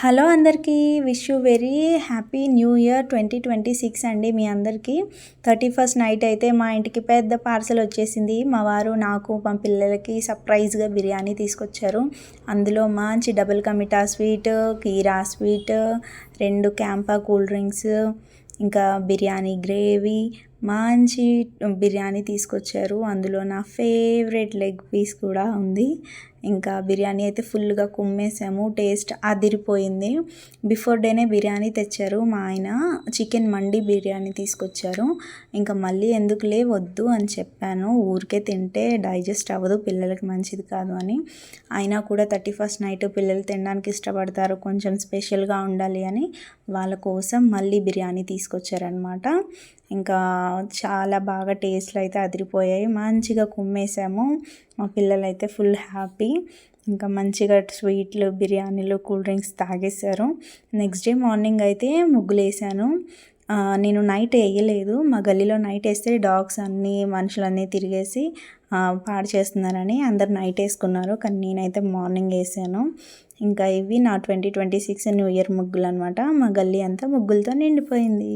Hello అందరికీ wish you very happy new year 2026 అండి. మీ అందరికీ 31st నైట్ అయితే మా ఇంటికి పెద్ద పార్సల్ వచ్చేసింది. మా వారు నాకు మా పిల్లలకి సర్ప్రైజ్గా బిర్యానీ తీసుకొచ్చారు. అందులో మంచి డబుల్ కమిటా స్వీట్, కీరా స్వీట్, 2 క్యాంపా కూల్ డ్రింక్స్, ఇంకా బిర్యానీ గ్రేవీ, మంచి బిర్యానీ తీసుకొచ్చారు. అందులో నా ఫేవరెట్ లెగ్ పీస్ కూడా ఉంది. ఇంకా బిర్యానీ అయితే ఫుల్గా కుమ్మేసాము. టేస్ట్ అదిరిపోయింది. బిఫోర్ డేనే బిర్యానీ తెచ్చారు మా ఆయన. చికెన్ మండి బిర్యానీ తీసుకొచ్చారు. ఇంకా మళ్ళీ ఎందుకులే వద్దు అని చెప్పాను. ఊరికే తింటే డైజెస్ట్ అవ్వదు, పిల్లలకి మంచిది కాదు అని. అయినా కూడా 31st నైట్ పిల్లలు తినడానికి ఇష్టపడతారు, కొంచెం స్పెషల్గా ఉండాలి అని వాళ్ళ కోసం మళ్ళీ బిర్యానీ తీసుకొచ్చారనమాట. ఇంకా చాలా బాగా టేస్ట్లు అయితే అదిరిపోయాయి. మంచిగా కుమ్మేసాము. మా పిల్లలు అయితే ఫుల్ హ్యాపీ. ఇంకా మంచిగా స్వీట్లు, బిర్యానీలు, కూల్ డ్రింక్స్ తాగేశారు. నెక్స్ట్ డే మార్నింగ్ అయితే ముగ్గులు వేసాను. నేను నైట్ వేయలేదు. మా గల్లీలో నైట్ వేస్తే డాగ్స్ అన్నీ మనుషులన్నీ తిరిగేసి పాడు చేస్తున్నారని అందరు నైట్ వేసుకున్నారు. కానీ నేనైతే మార్నింగ్ వేసాను. ఇంకా ఇవి నా 2026 న్యూ ఇయర్ ముగ్గులు అనమాట. మా గల్లీ అంతా ముగ్గులతో నిండిపోయింది.